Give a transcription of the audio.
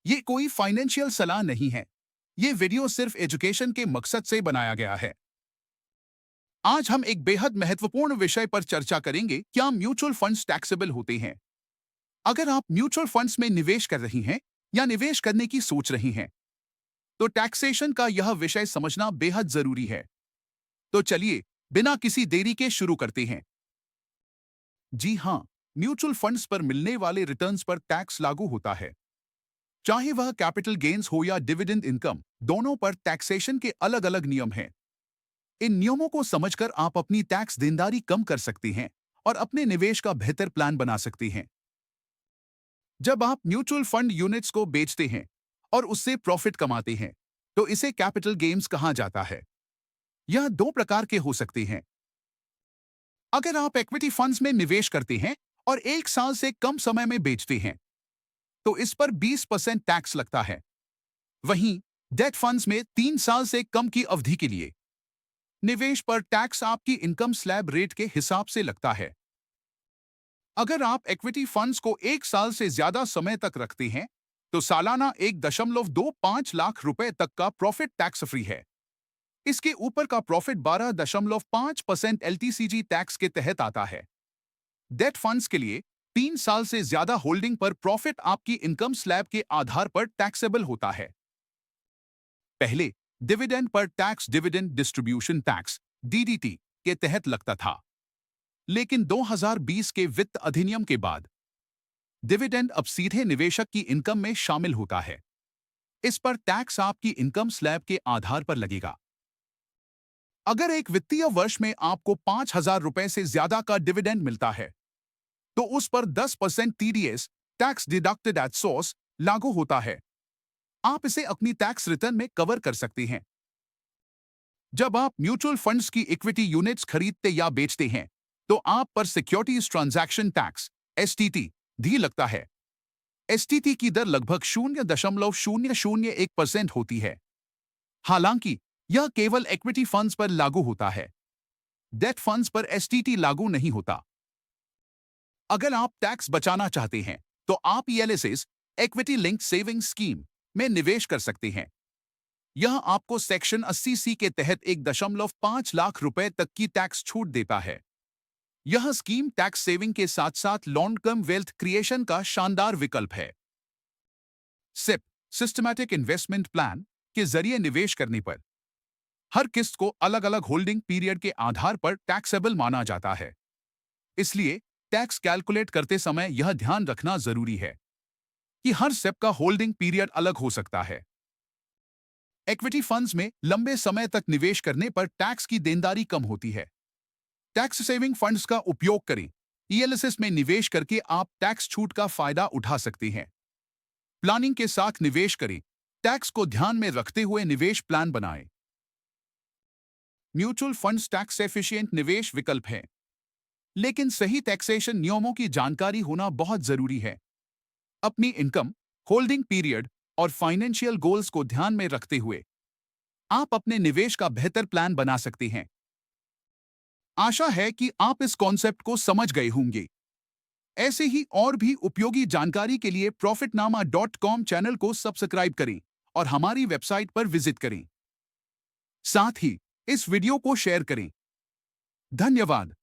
ये कोई फाइनेंशियल सलाह नहीं है। ये वीडियो सिर्फ एजुकेशन के मकसद से बनाया गया है। आज हम एक बेहद महत्वपूर्ण विषय पर चर्चा करेंगे, क्या म्यूचुअल फंड्स टैक्सेबल होते हैं। अगर आप म्यूचुअल फंड्स में निवेश कर रही हैं या निवेश करने की सोच रही हैं, तो टैक्सेशन का यह विषय समझना बेहद जरूरी है। तो चलिए, बिना किसी देरी के शुरू करते हैं। जी हाँ, म्यूचुअल फंड्स पर मिलने वाले रिटर्न्स पर टैक्स लागू होता है। चाहे वह कैपिटल गेन्स हो या डिविडेंड इनकम, दोनों पर टैक्सेशन के अलग अलग नियम हैं। इन नियमों को समझकर आप अपनी टैक्स देनदारी कम कर सकती हैं और अपने निवेश का बेहतर प्लान बना सकती हैं। जब आप म्यूचुअल फंड यूनिट्स को बेचते हैं और उससे प्रॉफिट कमाते हैं, तो इसे कैपिटल गेन्स कहा जाता है। यह दो प्रकार के हो सकते हैं। अगर आप इक्विटी फंड्स में निवेश करते हैं और 1 साल से कम समय में बेचते हैं, तो इस पर 20% टैक्स लगता है। वहीं डेट फंड्स में 3 साल से कम की अवधि के लिए निवेश पर टैक्स आपकी इनकम स्लैब रेट के हिसाब से लगता है। अगर आप इक्विटी फंड्स को 1 साल से ज्यादा समय तक रखते हैं, तो सालाना 1.25 लाख रुपए तक का प्रॉफिट टैक्स फ्री है। इसके ऊपर का प्रॉफिट 12.5% एलटीसीजी टैक्स के तहत आता है। डेट फंड्स के लिए 3 साल से ज्यादा होल्डिंग पर प्रॉफिट आपकी इनकम स्लैब के आधार पर टैक्सेबल होता है। पहले dividend per tax dividend distribution tax DDT के तहत लगता था, लेकिन 2020 के वित्त अधिनियम के बाद डिविडेंड अब सीधे निवेशक की इनकम में शामिल होता है। इस पर टैक्स आपकी इनकम स्लैब के आधार पर लगेगा। अगर एक वित्तीय वर्ष में आपको 5,000 रुपए से ज्यादा का डिविडेंड मिलता है, तो उस पर 10% TDS tax deducted at source लागू होता है। आप इसे अपनी टैक्स रिटर्न में कवर कर सकते हैं। जब आप म्यूचुअल फंड्स की इक्विटी यूनिट्स खरीदते या बेचते हैं, तो आप पर सिक्योरिटीज ट्रांजैक्शन टैक्स एसटीटी भी लगता है। एसटीटी की दर लगभग 0.001% होती है। हालांकि यह केवल इक्विटी फंड्स पर लागू होता है। डेट फंड्स पर एसटीटी लागू नहीं होता। अगर आप टैक्स बचाना चाहते हैं, तो आप ELSS equity linked savings scheme में निवेश कर सकते हैं। यह आपको सेक्शन 80C के तहत 1.5 लाख रुपए तक की टैक्स छूट देता है। यह स्कीम टैक्स सेविंग के साथ साथ लॉन्ग टर्म वेल्थ क्रिएशन का शानदार विकल्प है। सिप सिस्टमैटिक इन्वेस्टमेंट प्लान के जरिए निवेश करने पर हर किस्त को अलग अलग होल्डिंग पीरियड के आधार पर टैक्सेबल माना जाता है। इसलिए टैक्स कैलकुलेट करते समय यह ध्यान रखना जरूरी है कि हर सेप का होल्डिंग पीरियड अलग हो सकता है। इक्विटी फंड्स में लंबे समय तक निवेश करने पर टैक्स की देनदारी कम होती है। टैक्स सेविंग फंड्स का उपयोग करें। ईएलएसएस में निवेश करके आप टैक्स छूट का फायदा उठा सकते हैं। प्लानिंग के साथ निवेश करें। टैक्स को ध्यान में रखते हुए निवेश प्लान बनाएं। म्यूचुअल फंड्स टैक्स एफिशिएंट निवेश विकल्प है, लेकिन सही टैक्सेशन नियमों की जानकारी होना बहुत जरूरी है। अपनी इनकम, होल्डिंग पीरियड और फाइनेंशियल गोल्स को ध्यान में रखते हुए आप अपने निवेश का बेहतर प्लान बना सकते हैं। आशा है कि आप इस कॉन्सेप्ट को समझ गए होंगे। ऐसे ही और भी उपयोगी जानकारी के लिए profitnama.com चैनल को सब्सक्राइब करें और हमारी वेबसाइट पर विजिट करें। साथ ही इस वीडियो को शेयर करें। धन्यवाद।